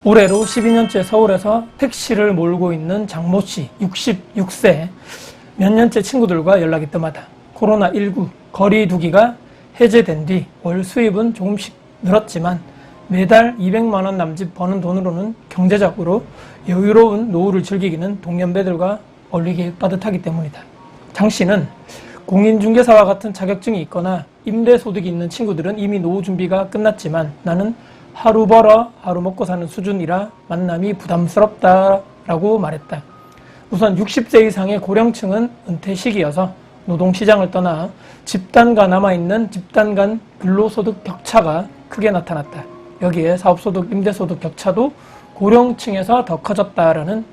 올해로 12년째 서울에서 택시를 몰고 있는 장모씨 66세. 몇 년째 친구들과 연락이 뜸하다. 코로나19 거리 두기가 해제된 뒤 월 수입은 조금씩 늘었지만 매달 200만원 남짓 버는 돈으로는 경제적으로 여유로운 노후를 즐기기는 동년배들과 어울리기 빠듯하기 때문이다. 장 씨는 공인중개사와 같은 자격증이 있거나 임대소득이 있는 친구들은 이미 노후 준비가 끝났지만 나는 하루 벌어 하루 먹고 사는 수준이라 만남이 부담스럽다라고 말했다. 우선 60세 이상의 고령층은 은퇴 시기여서 노동시장을 떠나 집단 간 남아있는 집단 간 근로소득 격차가 크게 나타났다. 여기에 사업소득, 임대소득 격차도 고령층에서 더 커졌다라는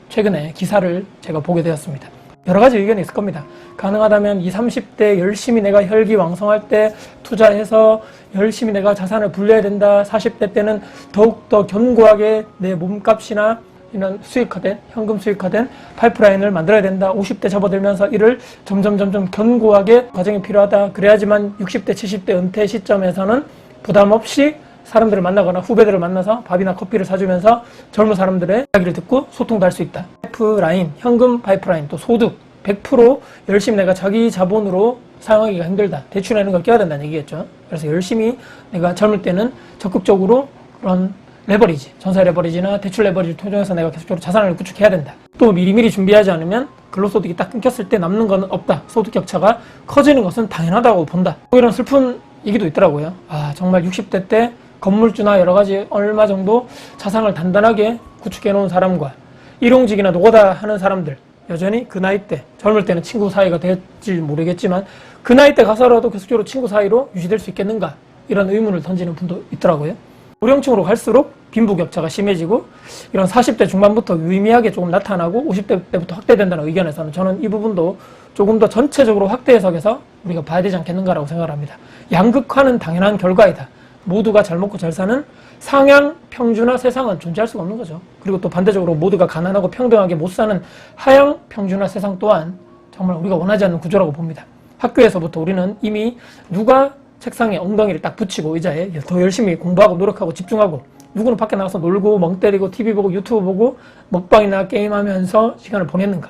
최근에 기사를 제가 보게 되었습니다. 여러 가지 의견이 있을 겁니다. 가능하다면 20, 30대 열심히 내가 혈기왕성할 때 투자해서 열심히 내가 자산을 불려야 된다. 40대 때는 더욱더 견고하게 내 몸값이나 이런 수익화된, 현금 수익화된 파이프라인을 만들어야 된다. 50대 접어들면서 이를 점점 견고하게 과정이 필요하다. 그래야지만 60대, 70대 은퇴 시점에서는 부담 없이 사람들을 만나거나 후배들을 만나서 밥이나 커피를 사주면서 젊은 사람들의 이야기를 듣고 소통도 할 수 있다. 파이프라인, 현금 파이프라인, 또 소득 100% 열심히 내가 자기 자본으로 사용하기가 힘들다. 대출이라는 걸 껴야 된다는 얘기겠죠. 그래서 열심히 내가 젊을 때는 적극적으로 그런 레버리지, 전세 레버리지나 대출 레버리지를 통해서 내가 계속적으로 자산을 구축해야 된다. 또 미리미리 준비하지 않으면 근로소득이 딱 끊겼을 때 남는 건 없다. 소득 격차가 커지는 것은 당연하다고 본다. 이런 슬픈 얘기도 있더라고요. 정말 60대 때 건물주나 여러 가지 얼마 정도 자산을 단단하게 구축해 놓은 사람과 일용직이나 노고다 하는 사람들, 여전히 그 나이 때, 젊을 때는 친구 사이가 될지 모르겠지만 그 나이 때 가서라도 계속적으로 친구 사이로 유지될 수 있겠는가, 이런 의문을 던지는 분도 있더라고요. 고령층으로 갈수록 빈부격차가 심해지고 이런 40대 중반부터 유의미하게 조금 나타나고 50대 때부터 확대된다는 의견에서는 저는 이 부분도 조금 더 전체적으로 확대 해석해서 우리가 봐야 되지 않겠는가라고 생각을 합니다. 양극화는 당연한 결과이다. 모두가 잘 먹고 잘 사는 상향 평준화 세상은 존재할 수가 없는 거죠. 그리고 또 반대적으로 모두가 가난하고 평등하게 못 사는 하향 평준화 세상 또한 정말 우리가 원하지 않는 구조라고 봅니다. 학교에서부터 우리는 이미 누가 책상에 엉덩이를 딱 붙이고 의자에 더 열심히 공부하고 노력하고 집중하고, 누구는 밖에 나가서 놀고 멍 때리고 TV 보고 유튜브 보고 먹방이나 게임하면서 시간을 보냈는가,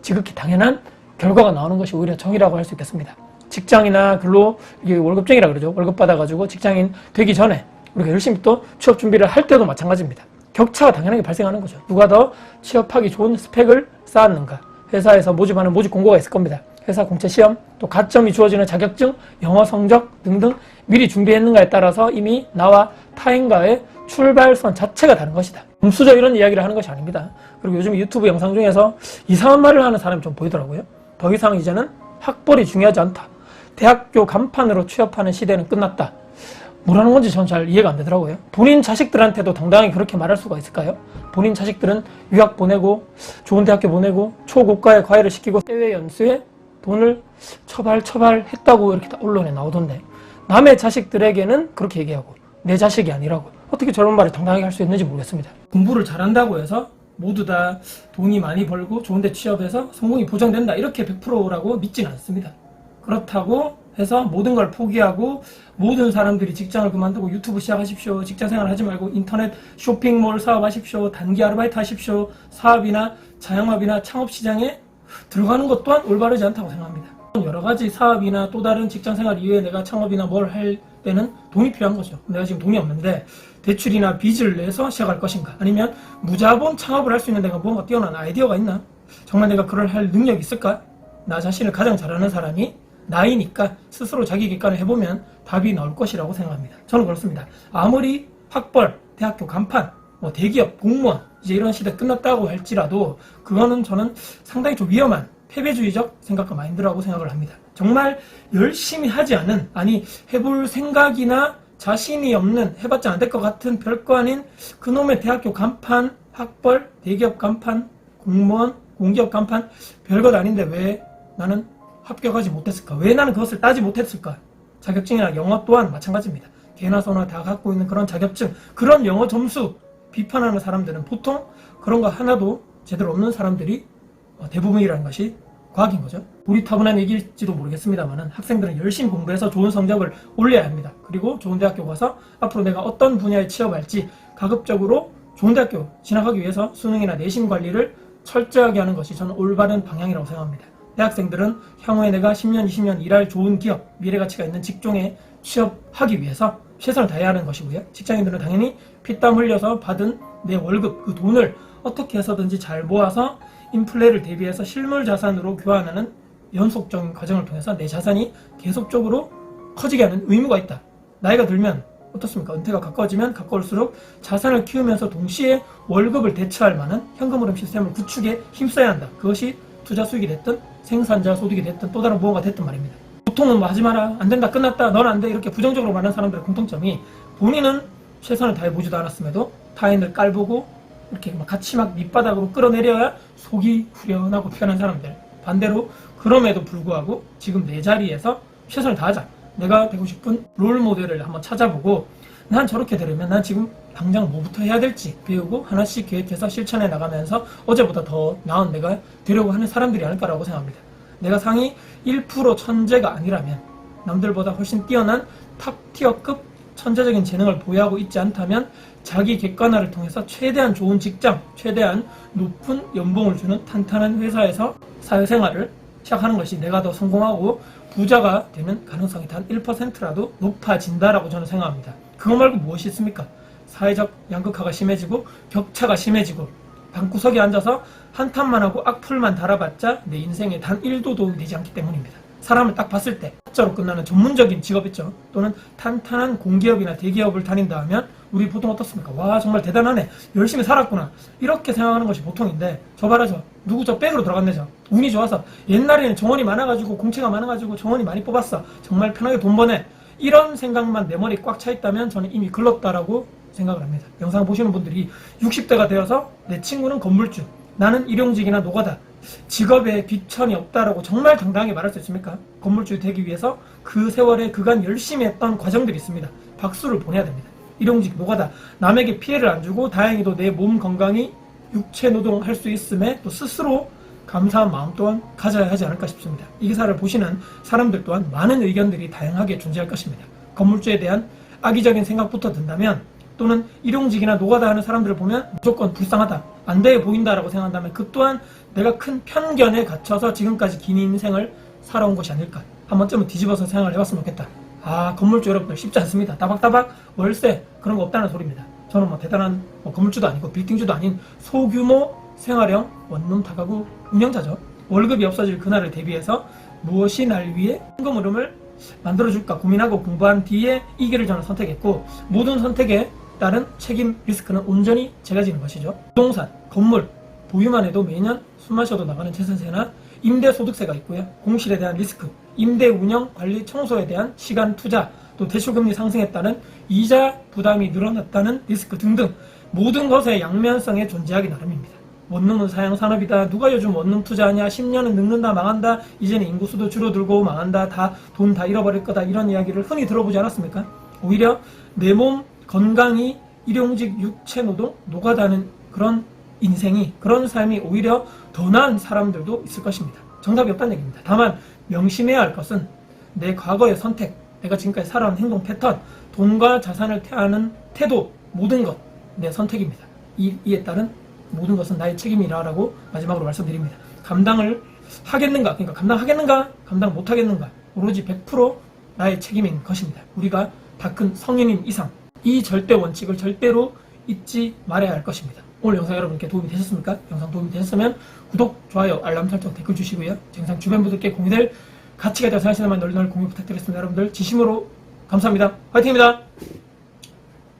지극히 당연한 결과가 나오는 것이 오히려 정의라고 할 수 있겠습니다. 직장이나 근로, 이게 월급쟁이라 그러죠. 월급 받아가지고 직장인 되기 전에 우리가 열심히 또 취업 준비를 할 때도 마찬가지입니다. 격차가 당연하게 발생하는 거죠. 누가 더 취업하기 좋은 스펙을 쌓았는가. 회사에서 모집하는 모집 공고가 있을 겁니다. 회사 공채 시험, 또 가점이 주어지는 자격증, 영어 성적 등등 미리 준비했는가에 따라서 이미 나와 타인과의 출발선 자체가 다른 것이다. 금수저 이런 이야기를 하는 것이 아닙니다. 그리고 요즘 유튜브 영상 중에서 이상한 말을 하는 사람이 좀 보이더라고요. 더 이상 이제는 학벌이 중요하지 않다. 대학교 간판으로 취업하는 시대는 끝났다. 뭐라는 건지 전 잘 이해가 안 되더라고요. 본인 자식들한테도 당당하게 그렇게 말할 수가 있을까요? 본인 자식들은 유학 보내고 좋은 대학교 보내고 초고가의 과외를 시키고 해외 연수에 돈을 처발했다고 이렇게 언론에 나오던데, 남의 자식들에게는 그렇게 얘기하고 내 자식이 아니라고 어떻게 저런 말을 당당하게 할 수 있는지 모르겠습니다. 공부를 잘한다고 해서 모두 다 돈이 많이 벌고 좋은 데 취업해서 성공이 보장된다, 이렇게 100%라고 믿지는 않습니다. 그렇다고 해서 모든 걸 포기하고 모든 사람들이 직장을 그만두고 유튜브 시작하십시오, 직장생활 하지 말고 인터넷 쇼핑몰 사업하십시오, 단기 아르바이트 하십시오, 사업이나 자영업이나 창업시장에 들어가는 것 또한 올바르지 않다고 생각합니다. 여러 가지 사업이나 또 다른 직장생활 이외에 내가 창업이나 뭘 할 때는 돈이 필요한 거죠. 내가 지금 돈이 없는데 대출이나 빚을 내서 시작할 것인가, 아니면 무자본 창업을 할 수 있는 내가 뭔가 뛰어난 아이디어가 있나, 정말 내가 그걸 할 능력이 있을까, 나 자신을 가장 잘 아는 사람이 나이니까 스스로 자기 객관을 해보면 답이 나올 것이라고 생각합니다. 저는 그렇습니다. 아무리 학벌, 대학교 간판, 대기업, 공무원 이제 이런 시대 끝났다고 할지라도 그거는 저는 상당히 좀 위험한 패배주의적 생각과 마인드라고 생각을 합니다. 정말 열심히 하지 않은, 아니 해볼 생각이나 자신이 없는, 해봤자 안 될 것 같은 별거 아닌 그놈의 대학교 간판, 학벌, 대기업 간판, 공무원, 공기업 간판, 별것 아닌데 왜 나는 합격하지 못했을까? 왜 나는 그것을 따지 못했을까? 자격증이나 영어 또한 마찬가지입니다. 개나 소나 다 갖고 있는 그런 자격증, 그런 영어 점수 비판하는 사람들은 보통 그런 거 하나도 제대로 없는 사람들이 대부분이라는 것이 과학인 거죠. 고리타분한 얘기일지도 모르겠습니다만 학생들은 열심히 공부해서 좋은 성적을 올려야 합니다. 그리고 좋은 대학교 가서 앞으로 내가 어떤 분야에 취업할지 가급적으로 좋은 대학교 진학하기 위해서 수능이나 내신 관리를 철저하게 하는 것이 저는 올바른 방향이라고 생각합니다. 대학생들은 향후에 내가 10년, 20년 일할 좋은 기업, 미래가치가 있는 직종에 취업하기 위해서 최선을 다해야 하는 것이고요. 직장인들은 당연히 피땀 흘려서 받은 내 월급, 그 돈을 어떻게 해서든지 잘 모아서 인플레를 대비해서 실물 자산으로 교환하는 연속적인 과정을 통해서 내 자산이 계속적으로 커지게 하는 의무가 있다. 나이가 들면 어떻습니까? 은퇴가 가까워지면 가까울수록 자산을 키우면서 동시에 월급을 대체할 만한 현금 흐름 시스템을 구축에 힘써야 한다. 그것이 투자 수익이 됐든 생산자 소득이 됐든 또 다른 무언가 됐든 말입니다. 보통은 뭐 하지 마라, 안 된다, 끝났다, 넌 안 돼, 이렇게 부정적으로 말하는 사람들의 공통점이 본인은 최선을 다해 보지도 않았음에도 타인을 깔보고 이렇게 같이 밑바닥으로 끌어내려야 속이 후련하고 편한 사람들. 반대로 그럼에도 불구하고 지금 내 자리에서 최선을 다하자. 내가 되고 싶은 롤 모델을 한번 찾아보고 난 저렇게 되려면 난 지금 당장 뭐부터 해야 될지 배우고 하나씩 계획해서 실천해 나가면서 어제보다 더 나은 내가 되려고 하는 사람들이 아닐까라고 생각합니다. 내가 상위 1% 천재가 아니라면, 남들보다 훨씬 뛰어난 탑티어급 천재적인 재능을 보유하고 있지 않다면 자기 객관화를 통해서 최대한 좋은 직장, 최대한 높은 연봉을 주는 탄탄한 회사에서 사회생활을 시작하는 것이 내가 더 성공하고 부자가 되는 가능성이 단 1%라도 높아진다라고 저는 생각합니다. 그거 말고 무엇이 있습니까? 사회적 양극화가 심해지고 격차가 심해지고 방구석에 앉아서 한탄만 하고 악플만 달아봤자 내 인생에 단 1도 도움이 되지 않기 때문입니다. 사람을 딱 봤을 때 학자로 끝나는 전문적인 직업 있죠. 또는 탄탄한 공기업이나 대기업을 다닌다 하면 우리 보통 어떻습니까? 와, 정말 대단하네, 열심히 살았구나, 이렇게 생각하는 것이 보통인데, 저 봐라, 저 누구 저 백으로 들어갔네, 저 운이 좋아서 옛날에는 정원이 많아가지고 공채가 많아가지고 정원이 많이 뽑았어, 정말 편하게 돈 버네, 이런 생각만 내 머리에 꽉 차 있다면 저는 이미 글렀다라고 생각을 합니다. 영상 보시는 분들이 60대가 되어서 내 친구는 건물주, 나는 일용직이나 노가다, 직업에 귀천이 없다라고 정말 당당하게 말할 수 있습니까? 건물주 되기 위해서 그 세월에 그간 열심히 했던 과정들이 있습니다. 박수를 보내야 됩니다. 일용직, 노가다, 남에게 피해를 안 주고 다행히도 내 몸 건강이 육체 노동할 수 있음에 또 스스로 감사한 마음 또한 가져야 하지 않을까 싶습니다. 이 기사를 보시는 사람들 또한 많은 의견들이 다양하게 존재할 것입니다. 건물주에 대한 악의적인 생각부터 든다면, 또는 일용직이나 노가다 하는 사람들을 보면 무조건 불쌍하다, 안 돼 보인다라고 생각한다면 그 또한 내가 큰 편견에 갇혀서 지금까지 긴 인생을 살아온 것이 아닐까, 한 번쯤은 뒤집어서 생각을 해봤으면 좋겠다. 아, 건물주 여러분들 쉽지 않습니다. 따박따박 월세 그런 거 없다는 소리입니다. 저는 뭐 대단한 건물주도 아니고 빌딩주도 아닌 소규모 생활형 원룸 다가구 운영자죠. 월급이 없어질 그날을 대비해서 무엇이 날 위해 현금 흐름을 만들어줄까 고민하고 공부한 뒤에 이 길을 저는 선택했고, 모든 선택에 따른 책임 리스크는 온전히 제가 지는 것이죠. 부동산, 건물 보유만 해도 매년 숨 마셔도 나가는 재산세나 임대소득세가 있고요. 공실에 대한 리스크, 임대 운영, 관리, 청소에 대한 시간 투자, 또 대출금리 상승에 따른 이자 부담이 늘어났다는 리스크 등등 모든 것의 양면성에 존재하기 나름입니다. 원룸은 사양산업이다, 누가 요즘 원룸 투자하냐, 10년은 늙는다, 망한다, 이제는 인구수도 줄어들고 망한다, 다 돈 다 잃어버릴 거다, 이런 이야기를 흔히 들어보지 않았습니까? 오히려 내 몸 건강이 일용직 육체노동, 노가다는 그런 인생이, 그런 삶이 오히려 더 나은 사람들도 있을 것입니다. 정답이 없다는 얘기입니다. 다만 명심해야 할 것은 내 과거의 선택, 내가 지금까지 살아온 행동 패턴, 돈과 자산을 태하는 태도, 모든 것 내 선택입니다. 이에 따른 모든 것은 나의 책임이라고 마지막으로 말씀드립니다. 감당을 하겠는가, 그러니까 감당하겠는가, 감당 못하겠는가, 오로지 100% 나의 책임인 것입니다. 우리가 다 큰 성인인 이상 이 절대 원칙을 절대로 잊지 말아야 할 것입니다. 오늘 영상 여러분께 도움이 되셨습니까? 영상 도움이 되셨으면 구독, 좋아요, 알람 설정, 댓글 주시고요. 영상 주변 분들께 공유될 가치가 있다고 생각하시는 분 널널 공유 부탁드리겠습니다. 여러분들 진심으로 감사합니다. 화이팅입니다.